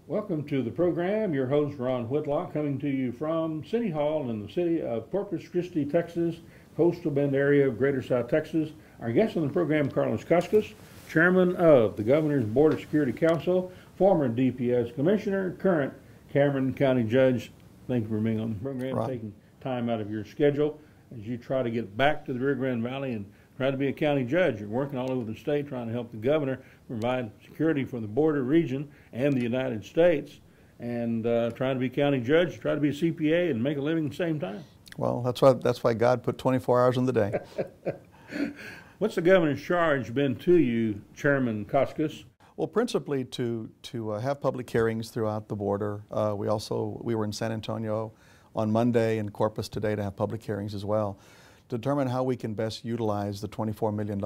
Welcome to the program. Your host, Ron Whitlock, coming to you from City Hall in the city of Corpus Christi, Texas, coastal bend area of Greater South Texas. Our guest on the program, Carlos Cascos, chairman of the Governor's Board of Security Council, former DPS commissioner, current Cameron County judge. Thank you for being on the program, Right. taking time out of your schedule as you try to get back to the Rio Grande Valley and try to be a county judge. You're working all over the state trying to help the governor provide security for the border region and the United States, and trying to be county judge, try to be a CPA and make a living at the same time. Well, that's why God put 24 hours in the day. What's the governor's charge been to you, Chairman Cascos? Well, principally to have public hearings throughout the border. We were in San Antonio on Monday and Corpus today to have public hearings as well, to determine how we can best utilize the $24 million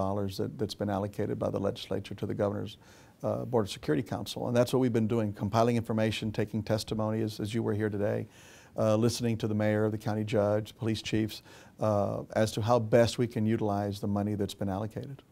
that's been allocated by the legislature to the Governor's Board of Security Council. And that's what we've been doing, compiling information, taking testimony as you were here today, listening to the mayor, the county judge, police chiefs, as to how best we can utilize the money that's been allocated.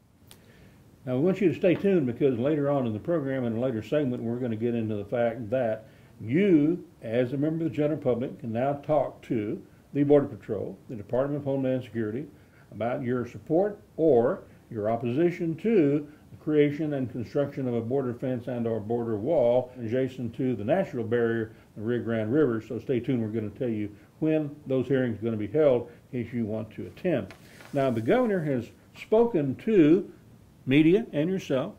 Now, we want you to stay tuned because later on in the program, in a later segment, we're going to get into the fact that you, as a member of the general public, can now talk to the Border Patrol, the Department of Homeland Security, about your support or your opposition to the creation and construction of a border fence and or border wall adjacent to the natural barrier, the Rio Grande River. So stay tuned. We're going to tell you when those hearings are going to be held in case you want to attend. Now, the governor has spoken to media and yourself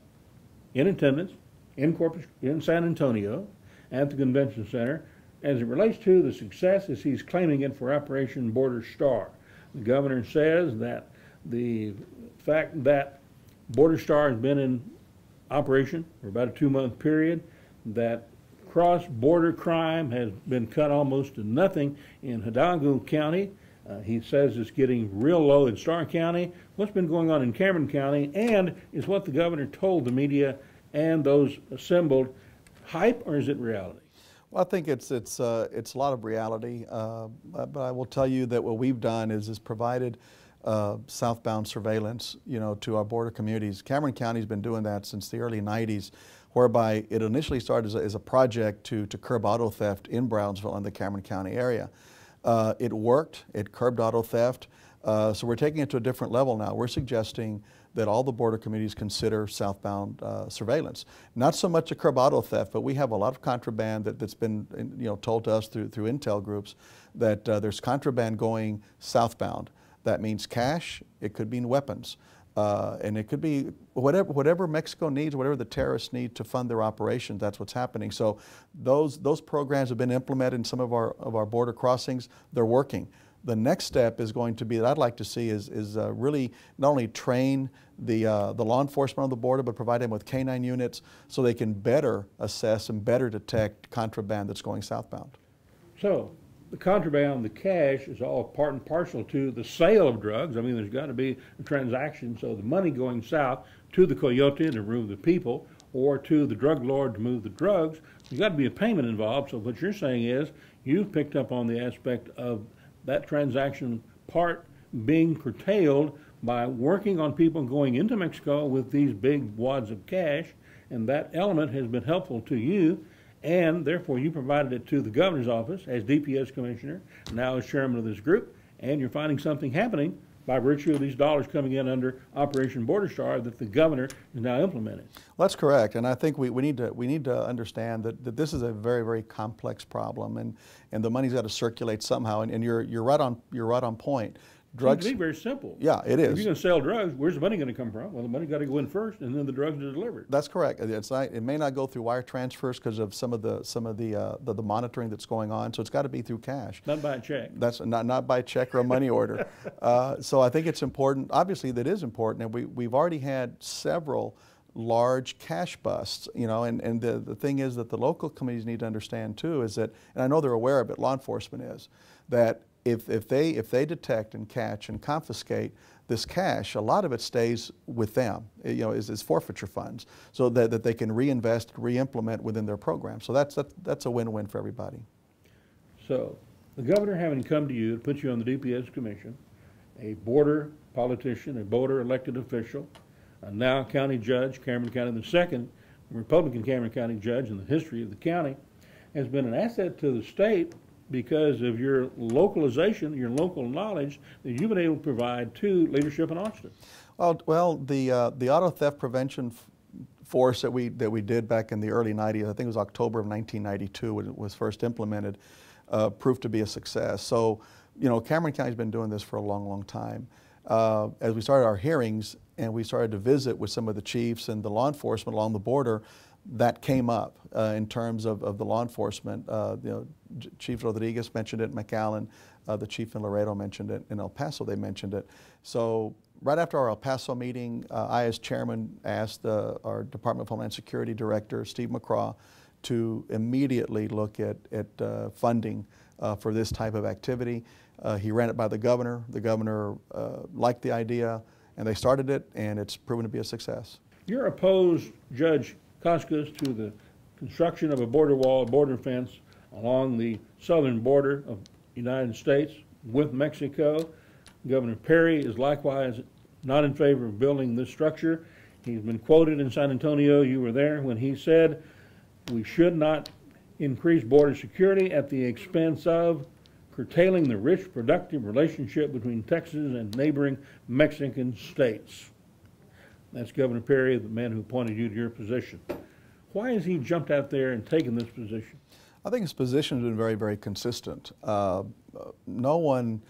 in attendance in San Antonio at the convention center as it relates to the success as he's claiming it for Operation Border Star. The governor says that the fact that Border Star has been in operation for about a 2-month period, that cross-border crime has been cut almost to nothing in Hidalgo County. He says it's getting real low in Starr County. What's been going on in Cameron County, and is what the governor told the media and those assembled hype, or is it reality? Well, I think it's a lot of reality, but I will tell you that what we've done is provided southbound surveillance, to our border communities. Cameron County's been doing that since the early 90s, whereby it initially started as a project to curb auto theft in Brownsville and the Cameron County area. It worked. It curbed auto theft. So we're taking it to a different level now. We're suggesting that all the border communities consider southbound surveillance. Not so much to curb auto theft, but we have a lot of contraband that's been told to us through intel groups that there's contraband going southbound. That means cash. It could mean weapons. And it could be whatever Mexico needs, whatever the terrorists need to fund their operations. That's what's happening. So those programs have been implemented in some of our border crossings. They're working. The next step is going to be, that I'd like to see, is really not only train the law enforcement on the border, but provide them with canine units so they can better assess and better detect contraband that's going southbound. So the contraband, the cash, is all part and parcel to the sale of drugs. I mean, there's got to be a transaction. So the money going south to the coyote to move the people, or to the drug lord to move the drugs, there's got to be a payment involved. So what you're saying is you've picked up on the aspect of that transaction part being curtailed by working on people going into Mexico with these big wads of cash, and that element has been helpful to you, and therefore you provided it to the governor's office as DPS commissioner, now as chairman of this group, and you're finding something happening by virtue of these dollars coming in under Operation Border Star that the governor is now implementing. Well, that's correct, and I think we need to understand that this is a very, very complex problem, and the money's got to circulate somehow. And you're right on point. Drugs. It seems to be very simple. Yeah, it is. If you're going to sell drugs, where's the money going to come from? Well, the money got to go in first, and then the drugs are delivered. That's correct. It may not go through wire transfers because of some of the monitoring that's going on. So it's got to be through cash. Not by a check. That's not by check or a money order. So I think it's important. Obviously, that is important, and we've already had several large cash busts, and the thing is that the local communities need to understand too is that, and I know they're aware of it, law enforcement is, that if they detect and catch and confiscate this cash, a lot of it stays with them, is forfeiture funds, so that they can reinvest, re-implement within their program. So that's a win-win for everybody. So the governor having come to you to put you on the DPS commission, a border politician, a border elected official, a now county judge, Cameron County, the second Republican Cameron County judge in the history of the county, has been an asset to the state because of your localization, your local knowledge that you've been able to provide to leadership in Austin. Well, the auto theft prevention force that we did back in the early 90s, I think it was October of 1992 when it was first implemented, proved to be a success. So, you know, Cameron County's been doing this for a long, long time. As we started our hearings and we started to visit with some of the chiefs and the law enforcement along the border, that came up in terms of the law enforcement. You know, Chief Rodriguez mentioned it, McAllen, the chief in Laredo mentioned it, in El Paso they mentioned it. So right after our El Paso meeting, I as chairman asked our Department of Homeland Security Director, Steve McCraw, to immediately look at funding for this type of activity. He ran it by the governor. The governor liked the idea, and they started it, and it's proven to be a success. You're opposed, Judge Cascos, to the construction of a border wall, a border fence along the southern border of the United States with Mexico. Governor Perry is likewise not in favor of building this structure. He's been quoted in San Antonio, you were there, when he said, we should not increase border security at the expense of curtailing the rich, productive relationship between Texas and neighboring Mexican states. That's Governor Perry, the man who appointed you to your position. Why has he jumped out there and taken this position? I think his position has been very, very consistent. No one,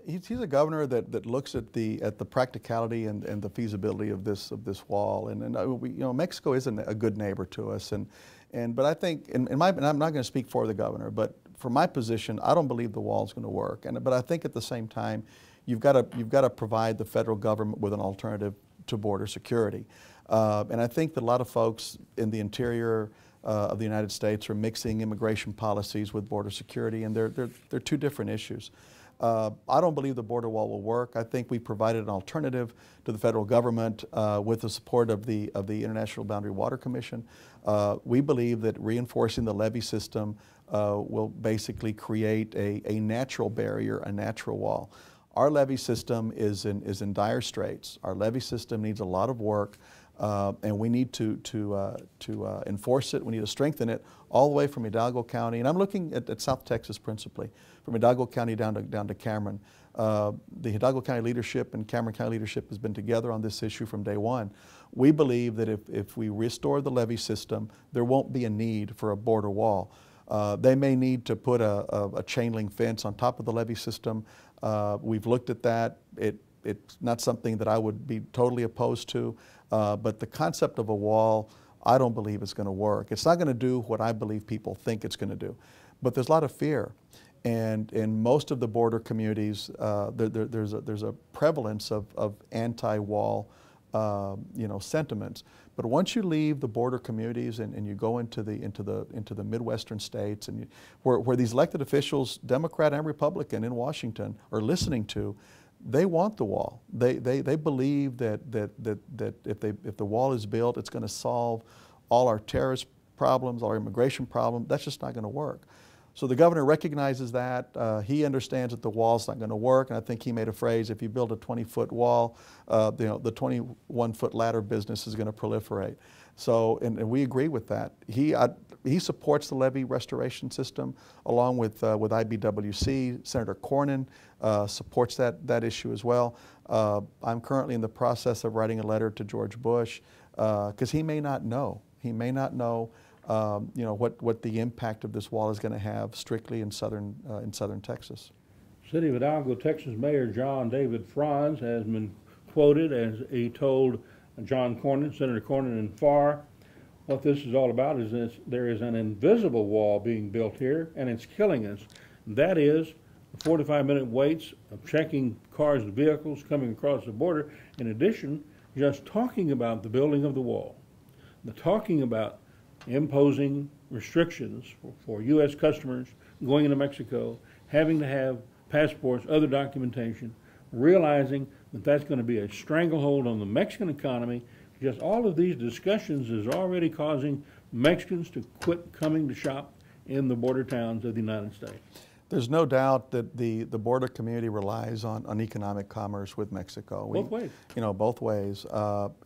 he's a governor that looks at the practicality and the feasibility of this wall. And we, you know, Mexico isn't a good neighbor to us. But I think, and I'm not going to speak for the governor, but for my position, I don't believe the wall is going to work. But I think at the same time, you've got to provide the federal government with an alternative to border security. And I think that a lot of folks in the interior of the United States are mixing immigration policies with border security, and they're two different issues. I don't believe the border wall will work. I think we provided an alternative to the federal government with the support of the International Boundary Water Commission. We believe that reinforcing the levee system will basically create a natural barrier, a natural wall. Our levee system is in dire straits. Our levee system needs a lot of work, and we need to enforce it. We need to strengthen it all the way from Hidalgo County, and I'm looking at South Texas principally, from Hidalgo County down to Cameron. The Hidalgo County leadership and Cameron County leadership has been together on this issue from day one. We believe that if we restore the levee system, there won't be a need for a border wall. They may need to put a chain link fence on top of the levee system. We've looked at that. It's not something that I would be totally opposed to, but the concept of a wall, I don't believe it's going to work. It's not going to do what I believe people think it's going to do. But there's a lot of fear. And in most of the border communities, there's a prevalence of anti-wall sentiments. But once you leave the border communities and you go into the Midwestern states, and where these elected officials, Democrat and Republican in Washington, are listening to, they want the wall. They believe that if the wall is built, it's going to solve all our terrorist problems, all our immigration problems. That's just not going to work. So the governor recognizes that. He understands that the wall's not going to work, and I think he made a phrase: if you build a 20-foot wall, the 21-foot ladder business is going to proliferate. So, and we agree with that. He supports the levee restoration system along with IBWC. Senator Cornyn supports that issue as well. I'm currently in the process of writing a letter to George Bush because he may not know. He may not know. What the impact of this wall is going to have strictly in southern Texas. City of Hidalgo, Texas Mayor John David Franz has been quoted as he told John Cornyn, Senator Cornyn and Farr, what this is all about is this: there is an invisible wall being built here, and it's killing us. That is the 4 to 5 minute waits of checking cars and vehicles coming across the border. In addition, just talking about the building of the wall, the talking about imposing restrictions for U.S. customers going into Mexico, having to have passports, other documentation, realizing that that's going to be a stranglehold on the Mexican economy. Just all of these discussions is already causing Mexicans to quit coming to shop in the border towns of the United States. There's no doubt that the border community relies on economic commerce with Mexico. Both ways. You know, both ways.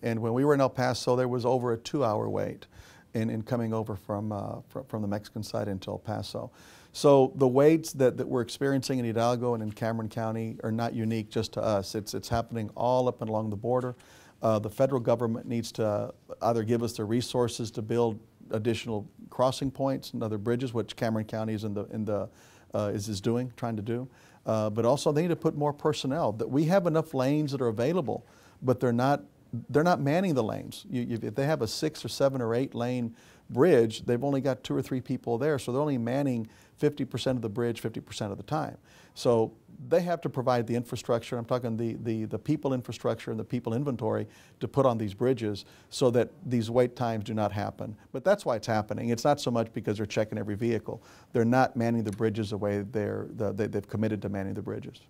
And when we were in El Paso, there was over a 2-hour wait in coming over from the Mexican side into El Paso. So the waits that we're experiencing in Hidalgo and in Cameron County are not unique just to us. It's happening all up and along the border. The federal government needs to either give us the resources to build additional crossing points and other bridges, which Cameron County is trying to do. But also they need to put more personnel. That we have enough lanes that are available, but they're not manning the lanes. If they have a 6 or 7 or 8 lane bridge, they've only got 2 or 3 people there, so they're only manning 50% of the bridge 50% of the time. So they have to provide the infrastructure. I'm talking the people infrastructure and the people inventory to put on these bridges so that these wait times do not happen. But that's why it's happening. It's not so much because they're checking every vehicle. They're not manning the bridges the way they've committed to manning the bridges.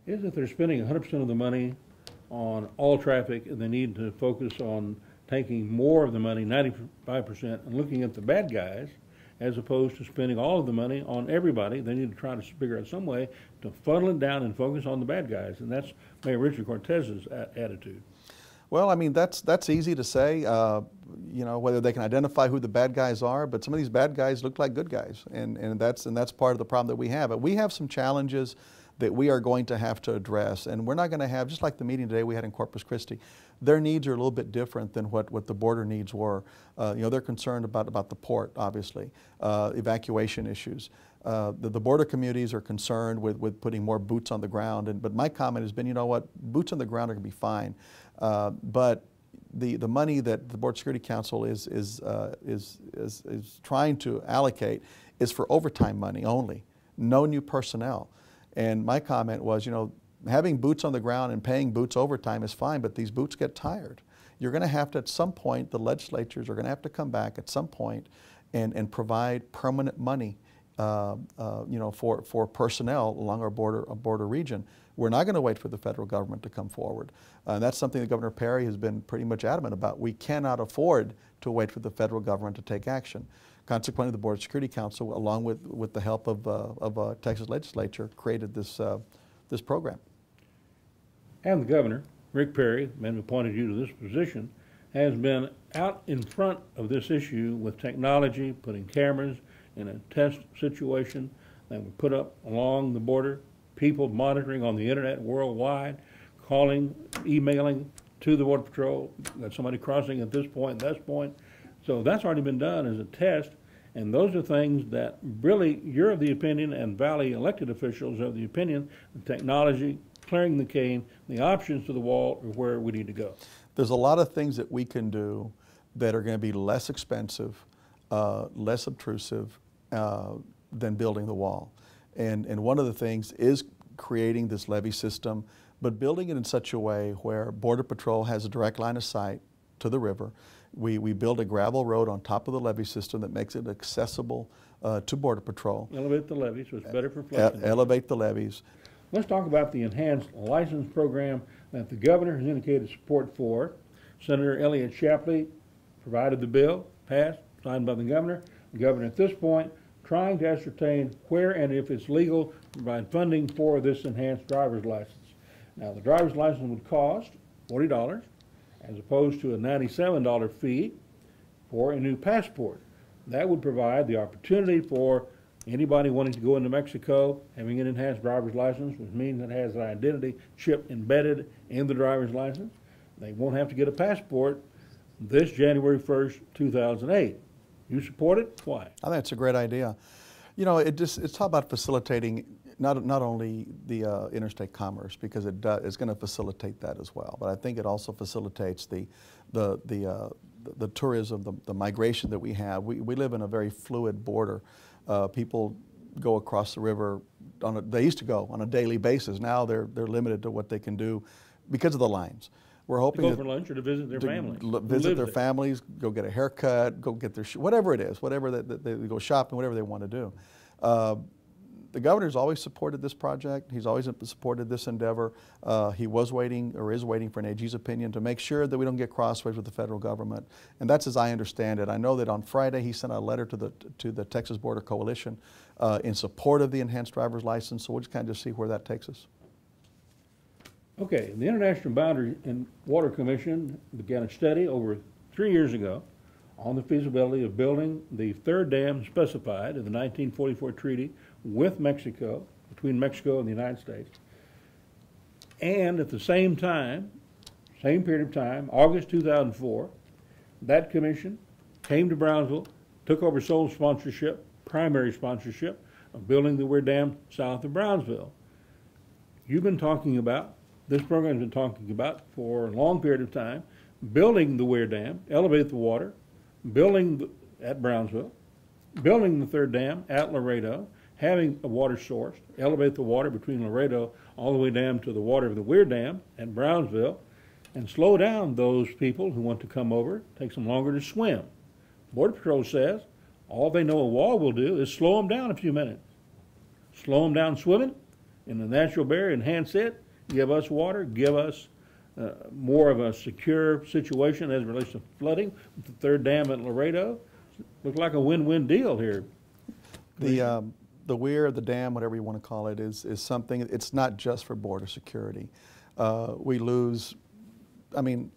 Is that they're spending 100% of the money on all traffic, and they need to focus on taking more of the money, 95%, and looking at the bad guys, as opposed to spending all of the money on everybody. They need to try to figure out some way to funnel it down and focus on the bad guys, and that's Mayor Richard Cortez's attitude. Well, I mean, that's easy to say, you know, whether they can identify who the bad guys are, but some of these bad guys look like good guys, and that's part of the problem that we have. But we have some challenges that we are going to have to address, and we're not going to have, just like the meeting today we had in Corpus Christi, their needs are a little bit different than what the border needs were. You know, they're concerned about the port, obviously, evacuation issues. The border communities are concerned with putting more boots on the ground, but my comment has been, you know what, boots on the ground are going to be fine, but the money that the Border Security Council is trying to allocate is for overtime money only, no new personnel. And my comment was, you know, having boots on the ground and paying boots overtime is fine, but these boots get tired. You're going to have to, at some point, the legislatures are going to have to come back at some point and provide permanent money, you know, for personnel along our border region. We're not going to wait for the federal government to come forward. That's something that Governor Perry has been pretty much adamant about. We cannot afford to wait for the federal government to take action. Consequently, the Border Security Council, along with the help of Texas legislature, created this program. And the governor, Rick Perry, the man who appointed you to this position, has been out in front of this issue with technology, putting cameras in a test situation that were put up along the border, people monitoring on the internet worldwide, calling, emailing to the Border Patrol, got somebody crossing at this point, that point. So that's already been done as a test, and those are things that really you're of the opinion, and Valley elected officials are of the opinion, the technology, clearing the cane, the options to the wall are where we need to go. There's a lot of things that we can do that are going to be less expensive, less obtrusive than building the wall. And one of the things is creating this levee system, but building it in such a way where Border Patrol has a direct line of sight to the river. We build a gravel road on top of the levee system that makes it accessible to Border Patrol. Elevate the levees, so it's better for flooding. Elevate the levees. Let's talk about the enhanced license program that the governor has indicated support for. Senator Elliott Shapley provided the bill, passed, signed by the governor. The governor at this point trying to ascertain where and if it's legal to provide funding for this enhanced driver's license. Now, the driver's license would cost $40 as opposed to a $97 fee for a new passport. That would provide the opportunity for anybody wanting to go into Mexico, having an enhanced driver's license, which means it has an identity chip embedded in the driver's license. They won't have to get a passport this January 1st, 2008. You support it? Why? I think it's a great idea. You know, it's all about facilitating not only the interstate commerce, because it's going to facilitate that as well, but I think it also facilitates the tourism, the migration that we have. We live in a very fluid border. People go across the river they used to go on a daily basis. Now they're limited to what they can do because of the lines. We're hoping to go for lunch or to visit their families. Visit their families, go get a haircut, go get their whatever it is, whatever they go shopping, whatever they want to do. the governor's always supported this project. He's always supported this endeavor. He was waiting, or is waiting, for an AG's opinion to make sure that we don't get crossways with the federal government. And that's as I understand it. I know that on Friday he sent a letter to the Texas Border Coalition in support of the enhanced driver's license. So we'll just kind of see where that takes us. Okay, the International Boundary and Water Commission began a study over 3 years ago on the feasibility of building the third dam specified in the 1944 treaty with Mexico, between Mexico and the United States. And at the same time, same period of time, August 2004, that commission came to Brownsville, took over sole sponsorship, primary sponsorship, of building the Weir Dam south of Brownsville. You've been talking about, this program's been talking about for a long period of time, building the Weir Dam, elevate the water, building at Brownsville, building the third dam at Laredo, having a water source, elevate the water between Laredo all the way down to the water of the Weir Dam at Brownsville, and slow down those people who want to come over. It takes them longer to swim. Border Patrol says all they know a wall will do is slow them down a few minutes. Slow them down swimming in the natural barrier, enhance it, give us water, give us more of a secure situation as it relates to flooding with the third dam at Laredo. Looks like a win-win deal here. The weir, the dam, whatever you want to call it, is something. It's not just for border security. We lose, I mean,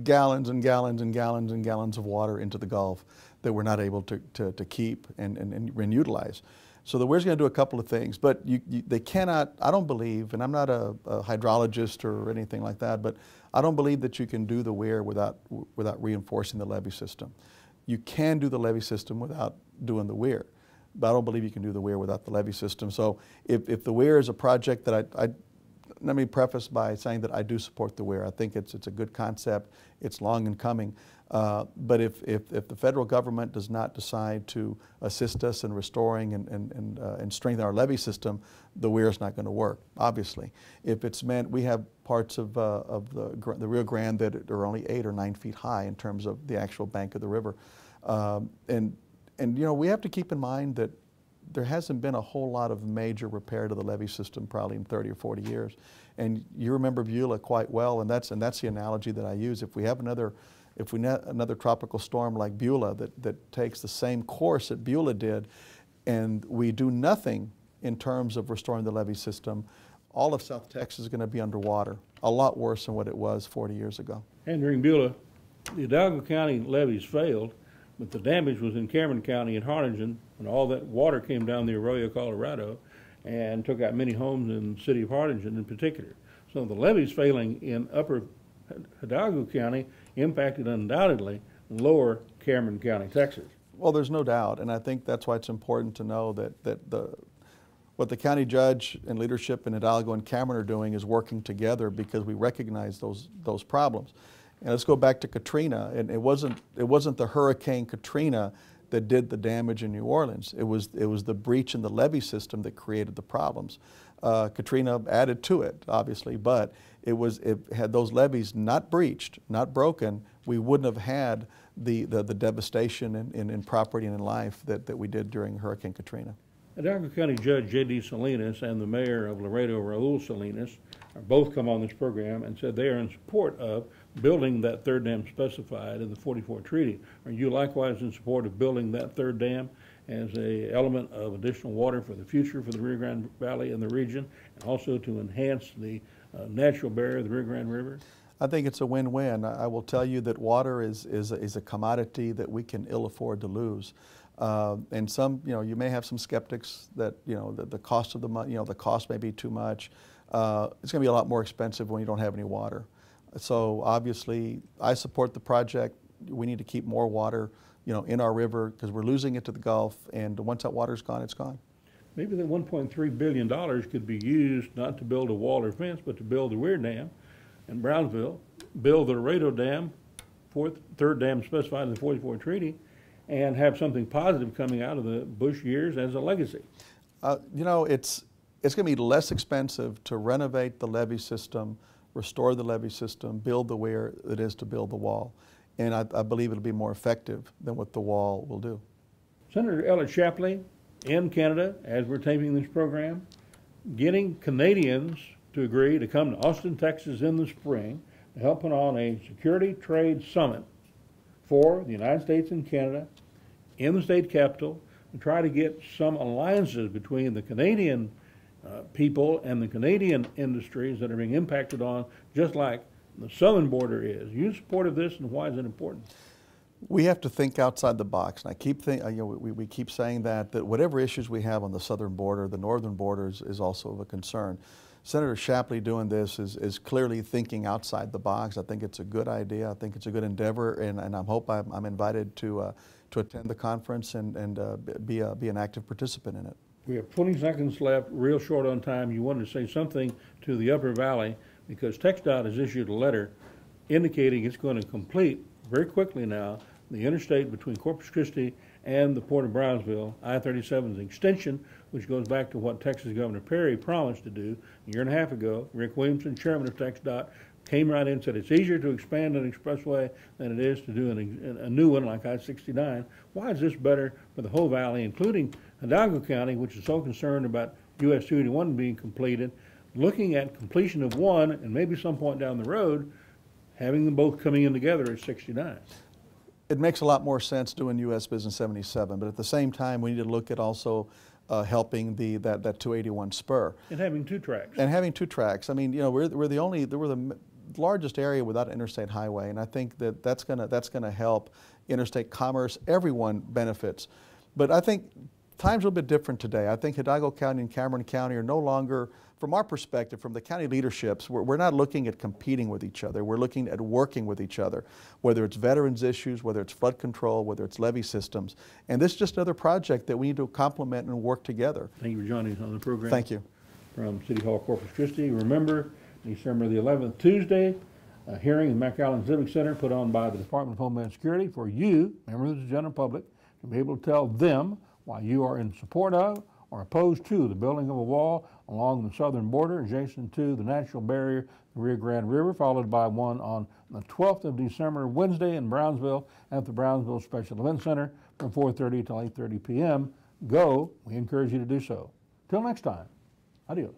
gallons and gallons and gallons and gallons of water into the Gulf that we're not able to keep and utilize. So the weir's going to do a couple of things, but they cannot, I don't believe, and I'm not a hydrologist or anything like that, but I don't believe that you can do the weir without reinforcing the levee system. You can do the levee system without doing the weir, but I don't believe you can do the weir without the levee system. So if the weir is a project that let me preface by saying that I do support the weir. I think it's a good concept. It's long in coming. But if the federal government does not decide to assist us in restoring and strengthen our levee system, the weir is not going to work, obviously. If it's meant, we have parts of the Rio Grande that are only 8 or 9 feet high in terms of the actual bank of the river. And you know, we have to keep in mind that there hasn't been a whole lot of major repair to the levee system probably in 30 or 40 years. And you remember Beulah quite well, and that's the analogy that I use. If we have another tropical storm like Beulah that takes the same course that Beulah did, and we do nothing in terms of restoring the levee system, all of South Texas is going to be underwater, a lot worse than what it was 40 years ago. And during Beulah, the Hidalgo County levees failed, but the damage was in Cameron County and Harlingen, when all that water came down the Arroyo, Colorado, and took out many homes in the city of Harlingen in particular. So the levees failing in upper Hidalgo County impacted undoubtedly lower Cameron County, Texas. Well, there's no doubt, and I think that's why it's important to know that what the county judge and leadership in Hidalgo and Cameron are doing is working together, because we recognize those problems. And let's go back to Katrina, and it wasn't the Hurricane Katrina that did the damage in New Orleans. It was the breach in the levee system that created the problems. Katrina added to it, obviously, but had those levees not breached, not broken, we wouldn't have had the devastation in property and in life that we did during Hurricane Katrina. Hidalgo County Judge J.D. Salinas and the mayor of Laredo, Raul Salinas, are both come on this program and said they are in support of building that third dam specified in the 44 treaty. Are you likewise in support of building that third dam as an element of additional water for the future for the Rio Grande Valley and the region, and also to enhance the natural barrier of the Rio Grande River? I think it's a win-win. I will tell you that water is a commodity that we can ill afford to lose. And some, you may have some skeptics that, the cost of the money, the cost may be too much. It's going to be a lot more expensive when you don't have any water. So obviously, I support the project. We need to keep more water, in our river, because we're losing it to the Gulf, and once that water's gone, it's gone. Maybe the $1.3 billion could be used not to build a wall or fence, but to build the Weir Dam in Brownsville, build the Laredo Dam, third dam specified in the 44 treaty, and have something positive coming out of the Bush years as a legacy. It's going to be less expensive to renovate the levee system, restore the levee system, build the weir, than it is to build the wall. And I believe it'll be more effective than what the wall will do. Senator Elliott Shapley in Canada as we're taping this program, getting Canadians to agree to come to Austin, Texas in the spring to help put on a security trade summit for the United States and Canada in the state capital and try to get some alliances between the Canadian people and the Canadian industries that are being impacted on, just like the southern border is. Are you supportive of this, and why is it important? We have to think outside the box, and I keep we keep saying that whatever issues we have on the southern border, the northern border is also of a concern. Senator Shapley doing this is clearly thinking outside the box. I think it's a good idea. I think it's a good endeavor, and I hope I'm invited to attend the conference and be an active participant in it. We have 20 seconds left, real short on time. You wanted to say something to the Upper Valley because TxDOT has issued a letter indicating it's going to complete very quickly now the interstate between Corpus Christi and the Port of Brownsville, I-37's extension, which goes back to what Texas Governor Perry promised to do a year and a half ago. Rick Williamson, chairman of TxDOT, came right in and said it's easier to expand an expressway than it is to do a new one like I-69. Why is this better for the whole valley, including Hidalgo County, which is so concerned about US 281 being completed, looking at completion of one and maybe some point down the road, having them both coming in together at 69? It makes a lot more sense doing US Business 77, but at the same time, we need to look at also helping that 281 spur. And having two tracks. And having two tracks. I mean, you know, we're the largest area without an interstate highway, and I think that's gonna help interstate commerce. Everyone benefits. But I think times are a bit different today. I think Hidalgo County and Cameron County are no longer, from our perspective, from the county leaderships, we're not looking at competing with each other. We're looking at working with each other, whether it's veterans issues, whether it's flood control, whether it's levee systems. And this is just another project that we need to complement and work together. Thank you for joining us on the program. Thank you. From City Hall, Corpus Christi. Remember, December the 11th, Tuesday, a hearing in McAllen Civic Center put on by the Department of Homeland Security for you, members of the general public, to be able to tell them why you are in support of or opposed to the building of a wall along the southern border adjacent to the natural barrier, the Rio Grande River, followed by one on the 12th of December, Wednesday in Brownsville at the Brownsville Special Event Center from 4:30 till 8:30 p.m. Go. We encourage you to do so. Till next time, adios.